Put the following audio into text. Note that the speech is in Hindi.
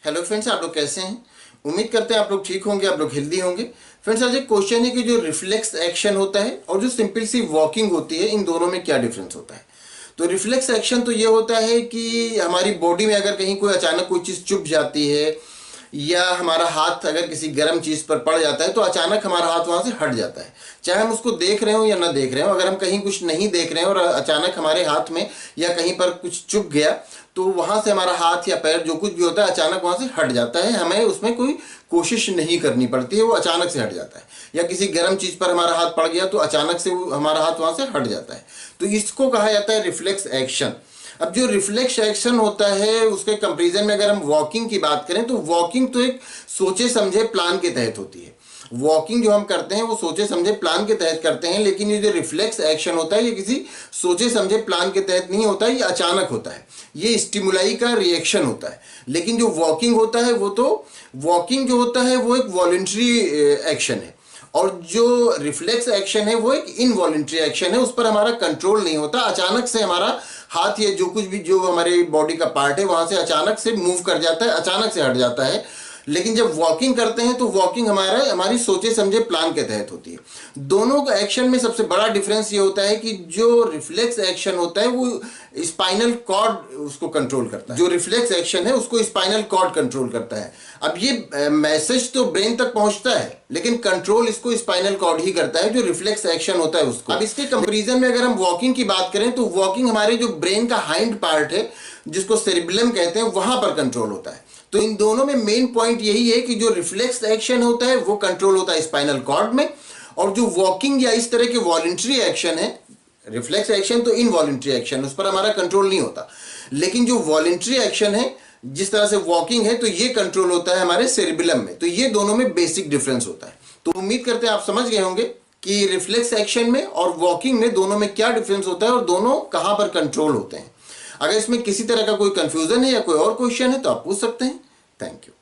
हेलो फ्रेंड्स, आप लोग कैसे हैं? उम्मीद करते हैं आप लोग ठीक होंगे, आप लोग हेल्दी होंगे। फ्रेंड्स, आज एक क्वेश्चन है कि जो रिफ्लेक्स एक्शन होता है और जो सिंपल सी वॉकिंग होती है, इन दोनों में क्या डिफरेंस होता है। तो रिफ्लेक्स एक्शन तो ये होता है कि हमारी बॉडी में अगर कहीं कोई अचानक कोई चीज़ चुभ जाती है या हमारा हाथ अगर किसी गर्म चीज़ पर पड़ जाता है तो अचानक हमारा हाथ वहाँ से हट जाता है, चाहे हम उसको देख रहे हो या ना देख रहे हो। अगर हम कहीं कुछ नहीं देख रहे हैं और अचानक हमारे हाथ में या कहीं पर कुछ चुभ गया तो वहाँ से हमारा हाथ या पैर जो कुछ भी होता है अचानक वहाँ से हट जाता है, हमें उसमें कोई कोशिश नहीं करनी पड़ती है, वो अचानक से हट जाता है। या किसी गर्म चीज़ पर हमारा हाथ पड़ गया तो अचानक से हमारा हाथ वहाँ से हट जाता है, तो इसको कहा जाता है रिफ्लेक्स एक्शन। अब जो रिफ्लेक्स एक्शन होता है उसके कंपैरिजन में अगर हम वॉकिंग की बात करें तो वॉकिंग तो एक सोचे समझे प्लान के तहत होती है। वॉकिंग जो हम करते हैं वो सोचे समझे प्लान के तहत करते हैं, लेकिन ये जो रिफ्लेक्स एक्शन होता है ये किसी सोचे समझे प्लान के तहत नहीं होता है, ये अचानक होता है, ये स्टिमुलाई का रिएक्शन होता है। लेकिन जो वॉकिंग होता है वो तो वॉकिंग जो होता है वो एक वॉलंटरी एक्शन है, और जो रिफ्लेक्स एक्शन है वो एक इनवॉलंटरी एक्शन है, उस पर हमारा कंट्रोल नहीं होता। अचानक से हमारा हाथ या जो कुछ भी जो हमारे बॉडी का पार्ट है वहां से अचानक से मूव कर जाता है, अचानक से हट जाता है। लेकिन जब वॉकिंग करते हैं तो वॉकिंग हमारी सोचे समझे प्लान के तहत होती है। दोनों का एक्शन में सबसे बड़ा डिफरेंस ये होता है कि जो रिफ्लेक्स एक्शन होता है वो स्पाइनल कॉर्ड उसको कंट्रोल करता है, जो रिफ्लेक्स एक्शन है उसको स्पाइनल कॉर्ड कंट्रोल करता है। अब ये मैसेज तो ब्रेन तक पहुंचता है लेकिन कंट्रोल इसको स्पाइनल कॉर्ड ही करता है, जो रिफ्लेक्स एक्शन होता है उसको। अब इसके कंपैरिजन में अगर हम वॉकिंग की बात करें तो वॉकिंग हमारे जो ब्रेन का हाइंड पार्ट है जिसको सेरिबेलम कहते हैं वहां पर कंट्रोल होता है। तो इन दोनों में मेन पॉइंट यही है कि जो रिफ्लेक्स एक्शन होता है वो कंट्रोल होता है स्पाइनल कॉर्ड में, और जो वॉकिंग या इस तरह के वॉलंटरी एक्शन है, रिफ्लेक्स एक्शन तो इनवॉलंटरी एक्शन, उस पर हमारा कंट्रोल नहीं होता। लेकिन जो वॉलंटरी एक्शन है जिस तरह से वॉकिंग है तो ये कंट्रोल होता है हमारे सेरिबेलम में। तो ये दोनों में बेसिक डिफरेंस होता है। तो उम्मीद करते हैं आप समझ गए होंगे कि रिफ्लेक्स एक्शन में और वॉकिंग में दोनों में क्या डिफरेंस होता है और दोनों कहां पर कंट्रोल होते हैं। अगर इसमें किसी तरह का कोई कंफ्यूजन है या कोई और क्वेश्चन है तो आप पूछ सकते हैं। Thank you.